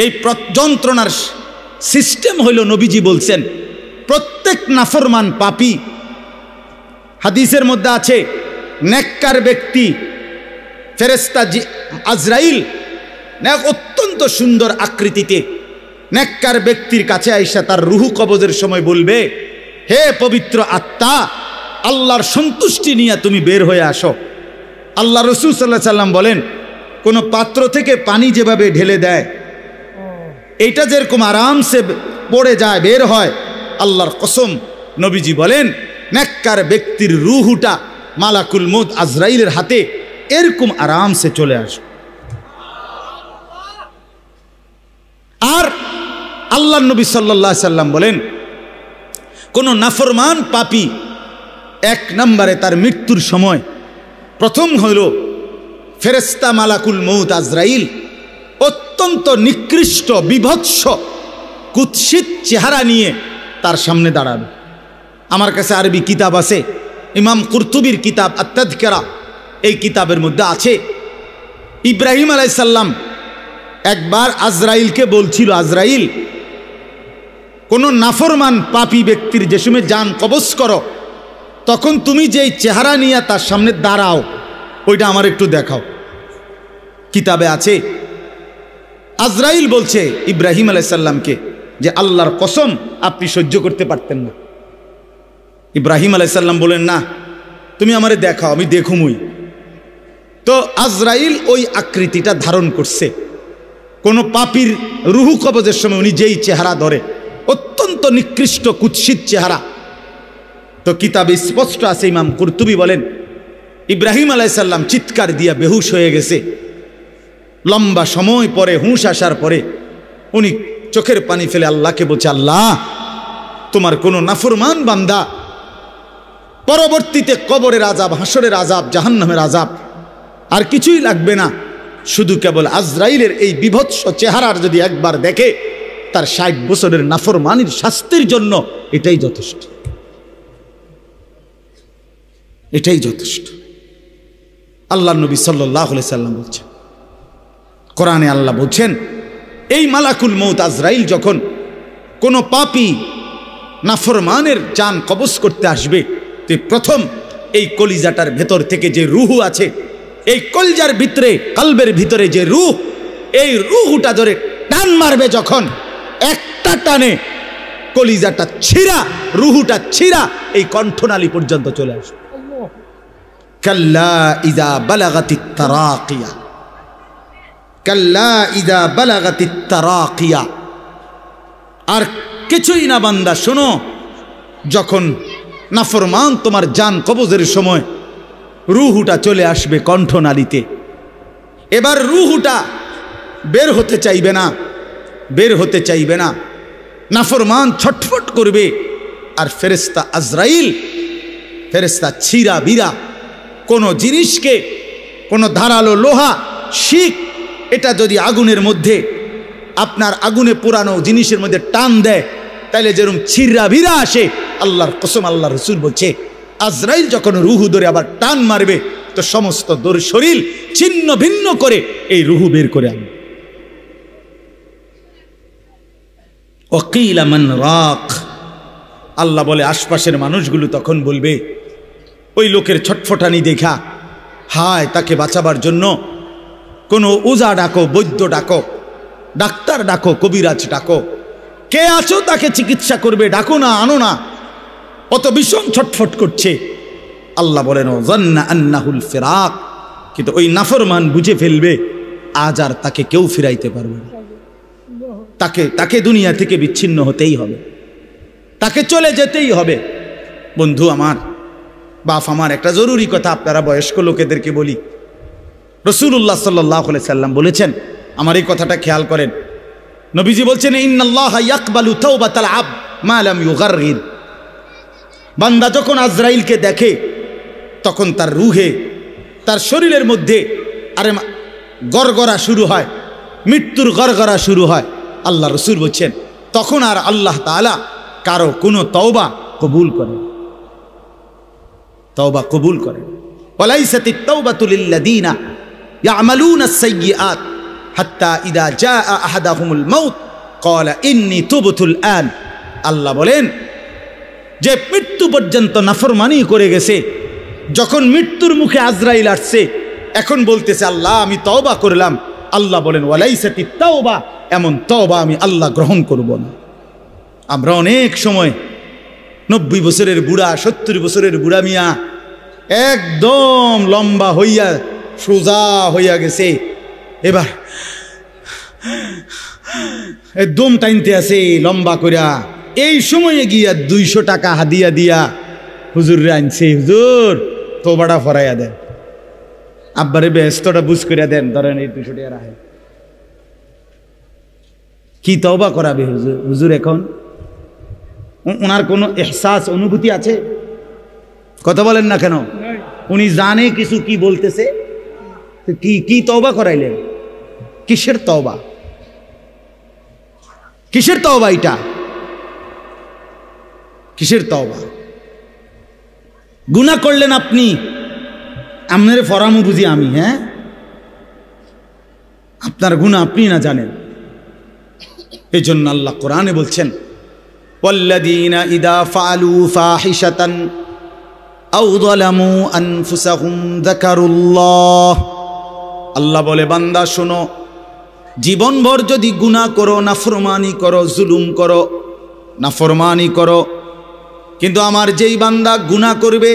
A: এই যন্ত্রণার সিস্টেম হইল, নবীজি বলছেন প্রত্যেক নাফরমান পাপী, হাদিসের মধ্যে আছে নেককার ব্যক্তি ফেরেশতা আজরাইল অত্যন্ত সুন্দর আকৃতিতে নেককার ব্যক্তির কাছে আইসা তার রুহু কবজের সময় বলবে, হে পবিত্র আত্মা, আল্লাহর সন্তুষ্টি নিয়ে তুমি বের হয়ে আসো। আল্লাহ রাসূল সাল্লাল্লাহু আলাইহি সাল্লাম বলেন, কোনো পাত্র থেকে পানি যেভাবে ঢেলে দেয়, এইটা যেরকম আরামসে পড়ে যায়, বের হয়, আল্লাহর কসম নবীজি বলেন নেককার ব্যক্তির রুহুটা মালাকুল মউত আজরাইলের হাতে এরকম আরামসে চলে আসে। আর আল্লাহ নবী সাল্লাল্লাহু আলাইহি সাল্লাম বলেন কোন নাফরমান পাপী এক নম্বরে তার মৃত্যুর সময় প্রথম হইল ফেরেশতা মালাকুল মউত আজরাইল অত্যন্ত নিকৃষ্ট, বিভৎস, কুৎসিত চেহারা নিয়ে তার সামনে দাঁড়াবে। আমার কাছে আরবি কিতাব আছে, ইমাম কুরতুবির কিতাব আত-তাযকিরা, এই কিতাবের মধ্যে আছে ইব্রাহিম আলাইহিস সালাম একবার আজরাইলকে বলছিল, আজরাইল, কোন নাফরমান পাপী ব্যক্তির যে সময় জান কবজ করো তখন তুমি যেই চেহারা নিয়ে তার সামনে দাঁড়াও ওইটা আমার একটু দেখাও। কিতাবে আছে। আজরাইল বলছে ইব্রাহিম আলাইহিস সালামকে যে আল্লাহর কসম আপনি সহ্য করতে পারতেন না। ইব্রাহিম আলাইহিস সালাম বলেন, না তুমি আমারে দেখাও, আমি দেখুমই। তো আজরাইল ওই আকৃতিটা ধারণ করছে। কোন পাপীর রুহু কবজের সময় উনি যেই চেহারা ধরে, অত্যন্ত নিকৃষ্ট, কুৎসিত চেহারা। তো কিতাবে স্পষ্ট আছে, ইমাম কুরতুবী বলেন ইব্রাহিম আলাইহিস সালাম চিৎকার দিয়া বেহুশ হয়ে গেছে। লম্বা সময় পরে হুঁশ আসার পরে উনি চোখের পানি ফেলে আল্লাহকে বলছে, আল্লাহ, তোমার কোন নাফরমান বান্দা পরবর্তীতে কবরের আযাব, হাসরের আযাব, জাহান্নামের আযাব আর কিছুই লাগবে না, শুধু কেবল আজরাইলের এই বিভৎস চেহারার যদি একবার দেখে, তার 60 বছরের নাফরমানির শাস্তির জন্য এটাই যথেষ্ট, এটাই যথেষ্ট। আল্লাহ নবী সাল্লাল্লাহু আলাইহি সাল্লাম বলছেন, কোরআনে আল্লাহ বলছেন, এই মালাকুল মউত আজরাইল যখন কোনো পাপী নাফরমানের জান কবজ করতে আসবে, তো প্রথম এই কলিজাটার ভেতর থেকে যে রুহু আছে, এই কলজার ভিতরে, কলবের ভিতরে যে রুহ, এই রুহুটা ধরে টান মারবে যখন, একটা টানে কলিজাটা ছিঁড়া, রুহুটা ছিঁড়া এই কণ্ঠনালী পর্যন্ত চলে আসবে। কাল্লা ইযা বালাগাতিত তারাকিয়া, কাল্লা ইযা বালাগাতিত তারাকিয়া। আর কিছুই না বান্দা, শোনো, যখন নাফরমান তোমার জান কবজের সময় রুহুটা চলে আসবে কণ্ঠনালীতে, এবার রুহুটা বের হতে চাইবে না, বের হতে চাইবে না, নাফরমান ছটফট করবে। আর ফেরেশতা আজরাইল, ফেরেশতা ছিঁড়া বিরা কোনো জিনিসকে, কোনো ধারালো লোহা, শিক, এটা যদি আগুনের মধ্যে, আপনার আগুনে পুরানো জিনিসের মধ্যে টান দেয়, তাইলে যেরকম ছিঁড়া ভিড়া আসে, আল্লাহর কসম, আল্লাহ রসুল বলছে, আজরাইল যখন রুহু ধরে আবার টান মারবে, তো সমস্ত শরীর ছিন্ন ভিন্ন করে এই রুহু বের করে আনবে। ওয়াকিলা মান রাক, আল্লাহ বলে আশপাশের মানুষগুলো তখন বলবে, ওই লোকের ছটফটানি দেখা, হায়, তাকে বাঁচাবার জন্য কোনো ওজা ডাকো, বৈদ্য ডাকো, ডাক্তার ডাকো, কবিরাজ ডাকো, কে আছো তাকে চিকিৎসা করবে, ডাকো না, আনো না, অত ভীষণ ছটফট করছে। আল্লাহ বলেন, যান্না আন্নাহুল ফিরাক, কিন্তু ওই নাফরমান বুঝে ফেলবে আজ আর তাকে কেউ ফিরাইতে পারবে না, তাকে দুনিয়া থেকে বিচ্ছিন্ন হতেই হবে, তাকে চলে যেতেই হবে। বন্ধু আমার, বাপ আমার, একটা জরুরি কথা আপনারা বয়স্ক লোকেদেরকে বলি। রাসূলুল্লাহ সাল্লাল্লাহু আলাইহি সাল্লাম বলেছেন, আমার এই কথাটা খেয়াল করেন, নবীজি বলছেন, ইন্নাল্লাহা ইয়াকবালু তাওবাতাল আবদ মা লাম ইউগাররির। বান্দা যখন আজরাইলকে দেখে, তখন তার রুহে, তার শরীরের মধ্যে আরে গড়গড়া শুরু হয়, মৃত্যুর গড়গড়া শুরু হয়। আল্লাহ রসুল বলছেন, তখন আর আল্লাহ তাআলা কারো কোনো তওবা কবুল করেন, তওবা কবুল করেন। ওয়ালাইসাতিত তাওবাতু লিল্লাযীনা ইয়ামালুনাস সাইয়্যাত হাত্তা ইযা জাআ আহাদাহুমুল মাউত ক্বালা ইন্নী তুবতুল আন। আল্লাহ বলেন, যে মৃত্যু পর্যন্ত নাফরমানি করে গেছে, যখন মৃত্যুর মুখে আজরাইল আসছে, এখন বলতেছে, আল্লাহ আমি তওবা করলাম। আল্লাহ বলেন, ওয়ালাইসাতিত তাওবা, এমন তওবা আমি আল্লাহ গ্রহণ করব না। আমরা অনেক সময় 90 বছরের বুড়া, 70 বছরের বুড়া মিয়া একদম লম্বা হইয়া সোজা হইয়া গেছে, এবার একদম টাইনতে আছে লম্বা করিয়া, এই সময়ে গিয়া 200 টাকা হাদিয়া দিয়া হুজুর রে আনছে, হুজুর তোবাটা ফরাইয়া দেন, আব্বারে ব্যস্তটা বুঝ করিয়া দেন, ধরেন এই 200 টাকা রাখেন। কি তওবা করাবে হুজুর? হুজুর এখন ওনার কোনো এহসাস, অনুভূতি আছে? কথা বলেন না কেন? উনি জানে কিছু কি বলতেছে, কি তওবা করাইলেন? কিসের তওবা? কিসের তওবা এটা? কিসের তওবা? গুনাহ করলেন আপনি, আপনার ফরামু বুঝি আমি, হ্যাঁ, আপনার গুনাহ আপনি না জানেন। এই জন্য আল্লাহ কোরআনে বলছেন, ওয়াল্লাযীনা ইযা ফাআলু ফাহিশাতান আও যালামু আনফুসাহুম যাকারুল্লাহ। আল্লাহ বলে, বান্দা শোনো, জীবনভর যদি গুনাহ করো, নাফরমানি করো, জুলুম করো, নাফরমানি করো, কিন্তু আমার যেই বান্দা গুনাহ করবে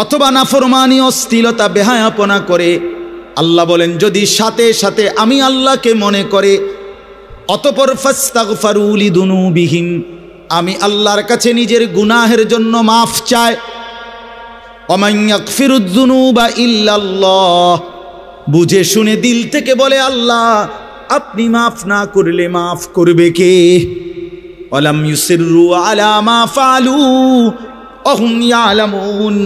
A: অথবা নাফরমানি, অশ্লীলতা, বেহায়াপনা করে, আল্লাহ বলেন যদি সাথে সাথে আমি আল্লাহকে মনে করে, অতঃপর ফাস্তাগফারু লিযুনুবিহিম, আমি আল্লাহর কাছে নিজের গুনাহের জন্য মাফ চায়, ওমান ইয়াগফিরুয যুনুবা ইল্লাল্লাহ, বুঝে শুনে দিল থেকে বলে, আল্লাহ আপনি মাফ না করলে মাফ করবে কে? ওয়ালাম ইউসিররু আলা মা ফাআলু ওয়া হুম ইয়ালামুন,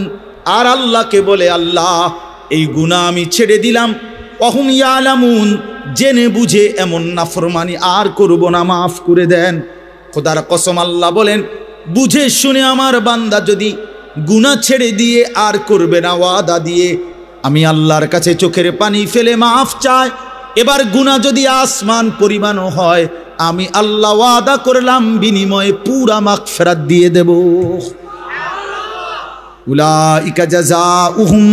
A: আর আল্লাহকে বলে, আল্লাহ এই গুনাহ আমি ছেড়ে দিলাম, ওহুম ইয়ালামুন, জেনে বুঝে এমন নাফরমানি আর করব না, মাফ করে দেন। খোদার কসম আল্লাহ বলেন, বুঝে শুনে আমার বান্দা যদি গুনাহ ছেড়ে দিয়ে আর করবে না ওয়াদা দিয়ে, আমি আল্লাহর কাছে চোখের পানি ফেলে মাফ চাই। এবার গুনাহ যদি আসমান পরিমাণও হয়, আমি আল্লাহ ওয়াদা করলাম বিনিময়ে পুরা মাগফিরাত দিয়ে দেব। উলাইকা জাযাউহুম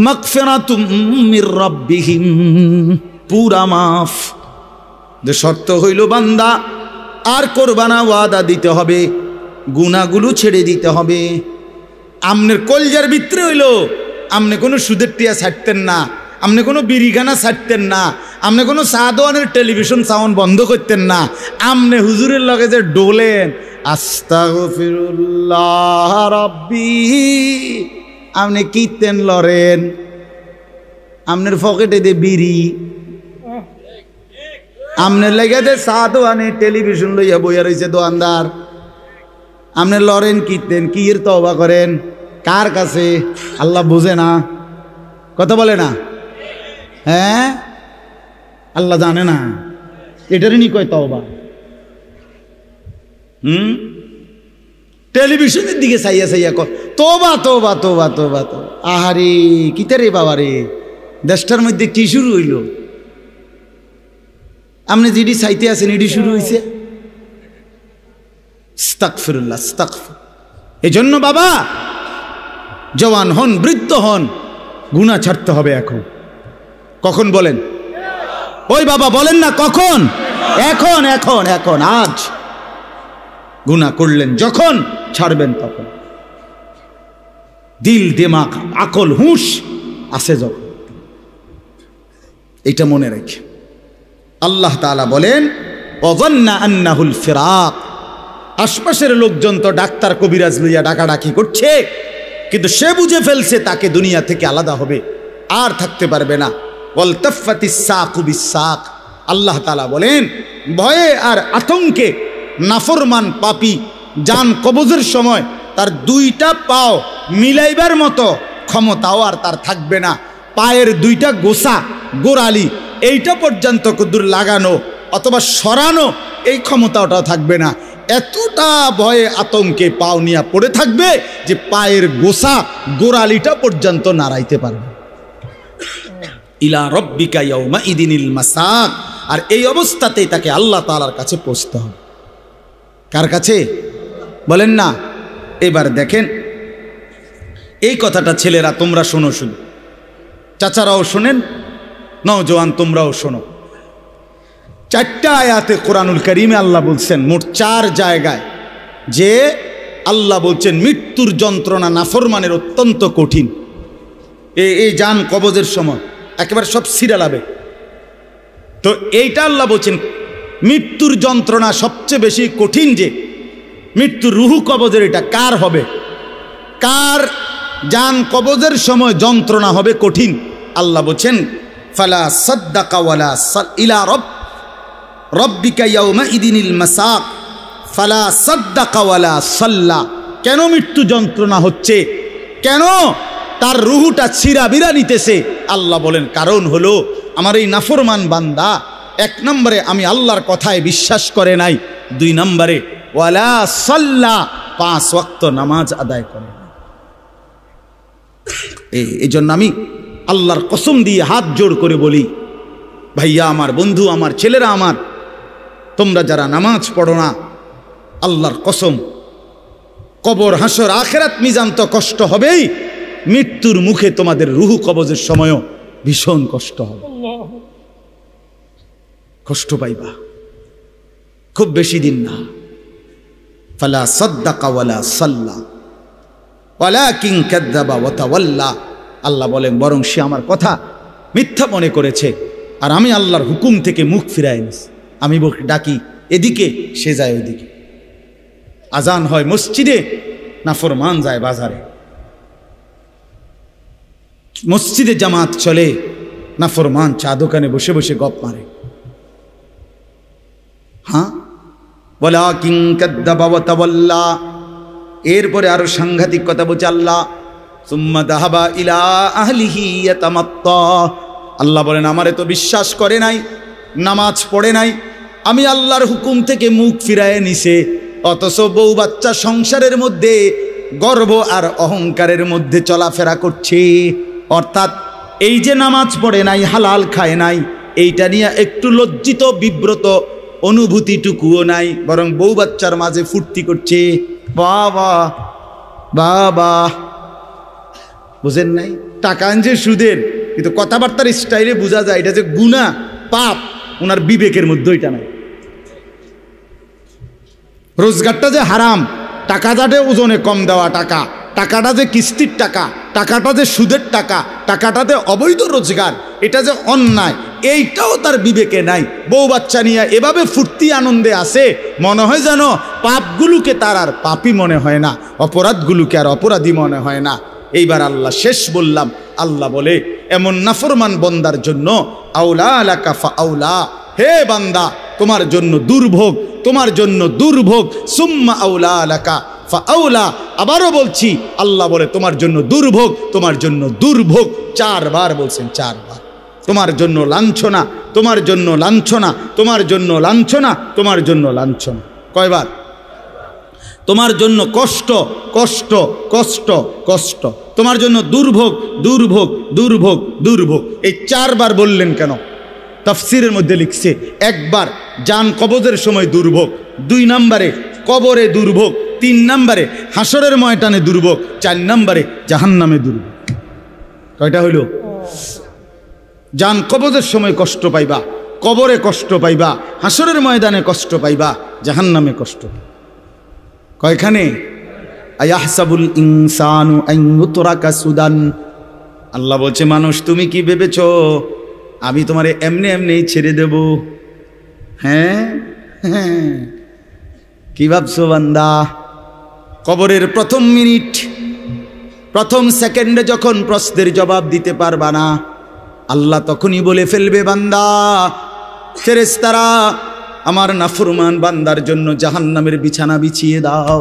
A: মাগফিরাতুম মির রাব্বিহিম, পুরা মাফ। যে শর্ত হইল বান্দা আর করবা না, ওয়াদা দিতে হবে, গুনাহগুলো ছেড়ে দিতে হবে। আমনের কলজার ভিতরে হইল আমনে কোনো সুদের টিয়া ছাড়তেন না, আমনে কোনো বিড়িখানা ছাড়তেন না, আমনে কোনো সাদওয়ানের টেলিভিশন সাউন্ড বন্ধ করতেন না। আমনে হুজুরের লগে যে ডোলেন, আস্তাগফিরুল্লাহ রাব্বি, আমনে কীর্তেন লরেন, আমনের পকেটে দে বিড়ি, আমনের লেগে দে সাদওয়ানে টেলিভিশন লইয়া বইয়া রয়েছে দোয়ানদার, আমনে লরেন কীর্তেন, কি এর তওবা করেন কার কাছে? আল্লাহ বুঝে না, কথা বলে না? হ্যাঁ, আল্লাহ জানে না, এটারই নি কয় তওবা। টেলিভিশনের দিকে চাইয়া চাইয়া কয় তওবা তওবা তওবা তওবা। আহারে কিতে রে বাবা রে, দেশটার মধ্যে কি শুরু হইল? আপনি যেটি চাইতে আছেন এটি শুরু হয়েছে। আস্তাগফিরুল্লাহ, আস্তাগফির। এজন্য বাবা, জওয়ান হন, বৃদ্ধ হন, গুনাহ ছাড়তে হবে এখন। কখন বলেন? ওই বাবা বলেন না কখন? এখন এখন এখন, আজ। গুনাহ করলেন যখন, ছাড়বেন তখন। দিল, দিমাগ, আকল, হুঁশ আছে যখন। এটা মনে রেখে আল্লাহ তাআলা বলেন, ওয়াযান্না আন্নাহুল ফিরাক, আশপাশের লোকজন তো ডাক্তার কবিরাজ লইয়া ডাকাডাকি করছে, কিন্তু সে বুঝে ফেলছে তাকে দুনিয়া থেকে আলাদা হবে, আর থাকতে পারবে না। ওয়ালতাফাতিস সাকু বিসাক, আল্লাহ তাআলা বলেন, ভয়ে আর আতঙ্কে নাফরমান পাপী জান কবজের সময় তার দুইটা পাও মিলাইবার মতো ক্ষমতাও আর তার থাকবে না। পায়ের দুইটা গোসা, গোড়ালি, এইটা পর্যন্ত কদ্দুর লাগানো অথবা সরানো, এই ক্ষমতাটাও থাকবে না। এতটা ভয়ে আতঙ্কে পাও নিয়ে পড়ে থাকবে যে পায়ের গোসা, গোড়ালিটা পর্যন্ত নাড়াইতে পারবে। ইলা রব্বিকা ইয়াউমা ইদিনিল মাসাক, আর এই অবস্থাতেই তাকে আল্লাহ তাআলার কাছে পৌঁছতে হবে। কার কাছে বলেন না? এবার দেখেন এই কথাটা ছেলেরা তোমরা শোনো, শুনো, চাচারাও শোনেন, নওজোয়ান তোমরাও শোনো। 4টা আয়াতে কোরআনুল কারীমে আল্লাহ বলছেন, মোট 4 জায়গায়, যে আল্লাহ বলছেন মৃত্যুর যন্ত্রণা নাফরমানের অত্যন্ত কঠিন। এই জান কবজের সময় একেবারে সব সিরালাবে। তো এইটা আল্লাহ বলছেন মৃত্যুর যন্ত্রণা সবচেয়ে বেশি কঠিন, যে মৃত্যুর রুহু কবজের এটা কার হবে, কার জান কবজের সময় যন্ত্রণা হবে কঠিন। আল্লাহ বলছেন, ফালা সাদ্দাকা ওয়ালা ইলা রব্বিকা ইয়াউমা ইদিনিল মাসাক ফালা সাদ্দাকা ওয়ালা সাল্লা। কেন মৃত্যু যন্ত্রণা হচ্ছে, কেন তার রুহুটা ছিঁড়াবিরা নিতেছে? আল্লাহ বলেন কারণ হলো আমার এই নাফরমান বান্দা 1 নম্বরে আমি আল্লাহর কথায় বিশ্বাস করে নাই, 2 নম্বরে ওয়ালা সাল্লা, 5 ওয়াক্ত নামাজ আদায় করে। এই জন্য আমি আল্লাহর কসম দিয়ে হাত জোড় করে বলি, ভাইয়া আমার, বন্ধু আমার, ছেলেরা আমার, তোমরা যারা নামাজ পড়ো না, আল্লাহর কসম, কবর, হাসর, আখিরাত, মিজান তো কষ্ট হবেই, মৃত্যুর মুখে তোমাদের রুহু কবজের সময়ও ভীষণ কষ্ট হবে, কষ্ট পাইবা, খুব বেশি দিন না। ফালা সাদ্দাকা ওয়ালা সাল্লা ওয়ালাকিন কাযযাবা ওয়া তাওয়াল্লা। আল্লাহ বলেন বরং সে আমার কথা মিথ্যা মনে করেছে, আর আমি আল্লাহর হুকুম থেকে মুখ ফিরাই নিছি। আমি ডাকি এদিকে, সে যায় ওইদিকে। আজান হয় মসজিদে, নাফরমান যায় বাজারে। মসজিদে জামাত চলে, নাফরমান চা দোকানে বসে বসে গপ মারে। হ্যাঁ, ওয়ালাকিন কাযযাবা ওয়া তাওয়াল্লা। এরপরে আরো সাংঘাতিক কথা বলছে আল্লাহ, সুম্মা যাহাবা ইলা আহলিহি ইয়াতামাত্তা। আল্লাহ বলেন আমারে তো বিশ্বাস করে নাই, নামাজ পড়ে নাই, আমি আল্লাহর হুকুম থেকে মুখ ফিরায় নিছে, অথচ বউ বাচ্চা সংসারের মধ্যে গর্ব আর অহংকারের মধ্যে চলাফেরা করছে। অর্থাৎ এই যে নামাজ পড়ে নাই, হালাল খায় নাই, এইটা নিয়ে একটু লজ্জিত বিব্রত অনুভূতিটুকুও নাই, বরং বউ বাচ্চার মাঝে ফুর্তি করছে। বাবা বাবা, বুঝেন নাই? টাকা আনছে সুদের, কিন্তু কথাবার্তার স্টাইলে বোঝা যায় এটা যে গুনাহ পাপ, ওনার বিবেকের মধ্যে ওইটা নাই। রোজগারটা যে হারাম, টাকাটা যে ওজনে কম দেওয়া টাকা, টাকাটা যে কিস্তির টাকা, টাকাটা যে সুদের টাকা, টাকাটা যে অবৈধ রোজগার, এটা যে অন্যায়, এইটাও তার বিবেকে নাই। বউ বাচ্চা নিয়ে এভাবে ফুর্তি আনন্দে আসে, মনে হয় যেন পাপগুলোকে তার আর পাপই মনে হয় না, অপরাধগুলোকে আর অপরাধী মনে হয় না। এইবার আল্লাহ শেষ বললাম, আল্লাহ বলে এমন নাফরমান বন্দার জন্য আউলা আলাকা ফা আউলা, হে বান্দা তোমার জন্য দুর্ভোগ, তোমার জন্য দুর্ভোগ, সুম্মা আউলা আলাকা ফা আউলা। আবারও বলছি, আল্লাহ বলে তোমার জন্য দুর্ভোগ, তোমার জন্য দুর্ভোগ, 4 বার বলছেন, 4 বার। তোমার জন্য লাঞ্ছনা, তোমার জন্য লাঞ্ছনা, তোমার জন্য লাঞ্ছনা, তোমার জন্য লাঞ্ছনা। কয়বার? তোমার জন্য কষ্ট, কষ্ট, কষ্ট, কষ্ট, তোমার জন্য দুর্ভোগ, দুর্ভোগ, দুর্ভোগ, দুর্ভোগ। এই 4 বার বললেন কেন? তাফসীরের মধ্যে লিখছে, একবার জান কবজের সময় দুর্ভোগ, 2 নম্বরে কবরে দুর্ভোগ, 3 নম্বরে হাসরের ময়দানে দুর্ভোগ, 4 নম্বরে জাহান্নামে দুর্ভোগ। কয়টা হইল? জান কবজের সময় কষ্ট পাইবা, কবরে কষ্ট পাইবা, হাসরের ময়দানে কষ্ট পাইবা, জাহান্নামে কষ্ট। কয়খানে? আয়াহসাবুল ইনসানু আন ইউতরাকা সুদান। আল্লাহ বলছে, মানুষ তুমি কি ভেবেছ আমি তোমারে এমনি এমনি ছেড়ে দেব? হ্যাঁ হ্যাঁ, কি ভাবছো বান্দা? কবরের প্রথম মিনিট, প্রথম সেকেন্ডে যখন প্রশ্নের জবাব দিতে পারবা না, আল্লাহ তখনই বলে ফেলবে, বান্দা, ফেরেশতারা আমার নাফরমান বান্দার জন্য জাহান্নামের বিছানা বিছিয়ে দাও,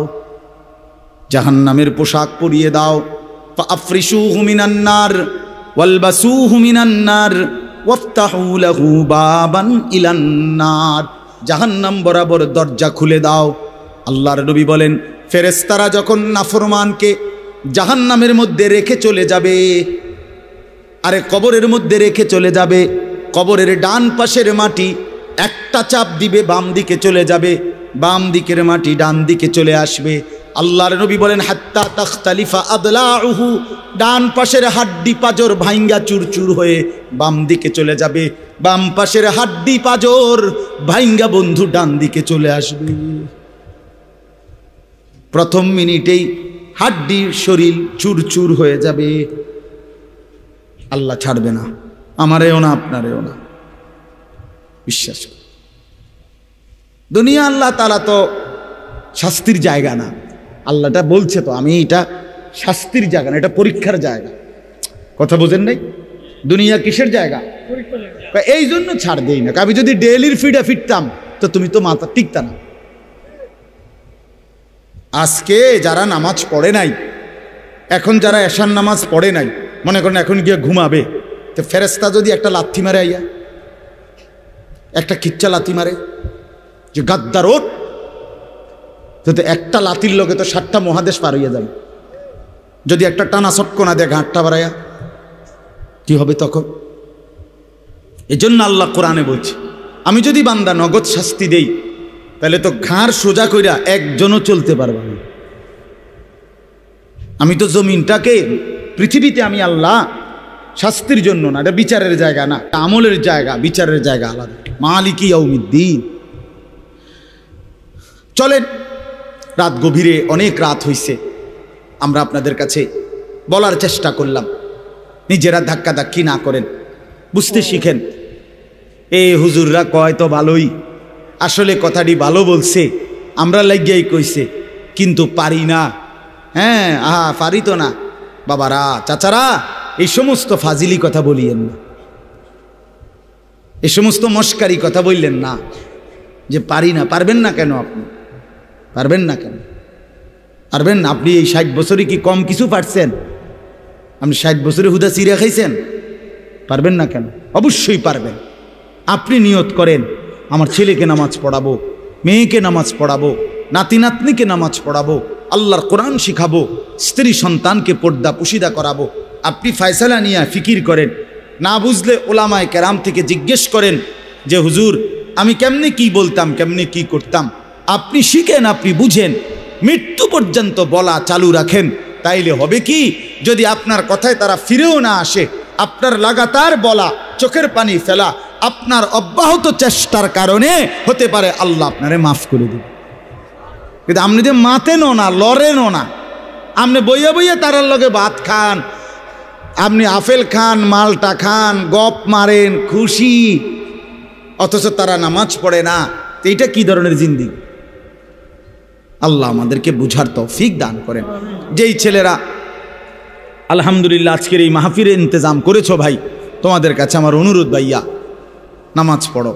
A: জাহান্নামের পোশাক পরিয়ে দাও। ফাআফরিশুহু মিনান নার ওয়ালবাসুহু মিনান নার ওয়াফতাহু লাহু বাবান ইলান নার। জাহান্নাম বরাবর দরজা খুলে দাও। আল্লাহর নবী বলেন, ফেরেশতারা যখন নাফরমানকে জাহান্নামের মধ্যে রেখে চলে যাবে, আরে কবরের মধ্যে রেখে চলে যাবে, কবরের ডান পাশের মাটি একটা চাপ দিবে, বাম দিকে চলে যাবে, বাম দিকের মাটি ডান দিকে চলে আসবে। আল্লাহর নবী বলেন, হাত্তা তাখতালিফা আদলাউহু, ডান পাশের হাড্ডি পাজর ভাঙ্গা চুরচুর হয়ে বাম দিকে চলে যাবে, বাম পাশের হাড্ডি পাজর ভাঙ্গা বন্ধু ডান দিকে চলে আসবে। প্রথম মিনিটেই হাড্ডির শরীর চুরচুর হয়ে যাবে। আল্লাহ ছাড়বে না, আমারেও না আপনারেও না, বিশ্বাস করুন। দুনিয়া আল্লাহ তাআলা তো শাস্তির জায়গা না। আল্লাহটা বলছে তো, আমি এটা শাস্তির জায়গা না, এটা পরীক্ষার জায়গা। কথা বোঝেন নাই? দুনিয়া কিসের জায়গা? এই জন্য ছাড় দেই না। আমি যদি ডেইলির ফিডে ফিরতাম তো তুমি তো মাথা টিকতা না। আজকে যারা নামাজ পড়ে নাই, এখন যারা এশার নামাজ পড়ে নাই, মনে করেন এখন গিয়ে ঘুমাবে, তো ফেরেশতা যদি একটা লাথি মারে, আইয়া একটা কিচ্ছা লাথি মারে যে গাদ্দার ওঠ, তো একটা লাথির লোকে তো 7টা মহাদেশ পার হইয়া যাবে। যদি একটা টানা চটকনা দেয় ঘাটটা বাড়াইয়া, কি হবে তখন? এজন্য আল্লাহ কোরআনে বলছে, আমি যদি বান্দা নগদ শাস্তি দেই, তাহলে তো ঘাড় সোজা কইরা একজনও চলতে পারবে না। আমি তো জমিনটাকে, পৃথিবীতে আমি আল্লাহ শাস্তির জন্য না, এটা বিচারের জায়গা না, আমলের জায়গা, বিচারের জায়গা আলাদা। মালিকি ইয়াউমিদ্দিন। চলেন, রাত গভীরে, অনেক রাত হইছে, আমরা আপনাদের কাছে বলার চেষ্টা করলাম, নিজেরা ধাক্কাধাক্কি না করেন, বুঝতে শিখেন। হুজুররা কয় তো ভালোই, আসলে কথাটি ভালো বলছে, আমরা লাগিয়াই কইছে, কিন্তু পারি না। হ্যাঁ, পারি তো না। বাবারা, চাচারা, এই সমস্ত ফাজিলি কথা বলিয়েন না, এই সমস্ত মস্কারি কথা বললেন না যে পারি না। পারবেন না কেন? আপনি পারবেন না কেন? পারবেন না। আপনি এই 60 বছরে কি কম কিছু পারছেন? আপনি 60 বছরে হুদা চিরা খাইছেন? পারবেন না কেন? অবশ্যই পারবেন। আপনি নিয়ত করেন, আমার ছেলেকে নামাজ পড়াবো, মেয়েকে নামাজ পড়াবো, নাতি নাতনিকে নামাজ পড়াবো, আল্লাহর কোরআন শিখাবো, স্ত্রী সন্তানকে পর্দা পুশিদা করাবো। আপনি ফয়সালা নিয়ে ফিকির করেন, না বুঝলে ওলামায়ে কেরাম থেকে জিজ্ঞেস করেন যে হুজুর আমি কেমনে কি বলতাম, কেমনে কি করতাম। আপনি শিখেন, আপনি বুঝেন, মৃত্যু পর্যন্ত বলা চালু রাখেন। তাইলে হবে কি, যদি আপনার কথায় তারা ফিরেও না আসে, আপনার লাগাতার বলা, চোখের পানি ফেলা, আপনার অব্যাহত চেষ্টার কারণে হতে পারে আল্লাহ আপনারে মাফ করে দেবে। কিন্তু আপনি যে মাতেনও না, লড়েনও না, আপনি বইয়া বইয়া তারার লগে ভাত খান, আপনি আপেল খান, মালটা খান, গপ মারেন, খুশি, অথচ তারা নামাজ পড়ে না। তো এইটা কি ধরনের জিন্দেগি? আল্লাহ আমাদেরকে বুঝার তৌফিক দান করেন। যেই ছেলেরা আলহামদুলিল্লাহ আজকের এই মাহফিলের ইন্তজাম করেছো ভাই, তোমাদের কাছে আমার অনুরোধ, ভাইয়া নামাজ পড়ো।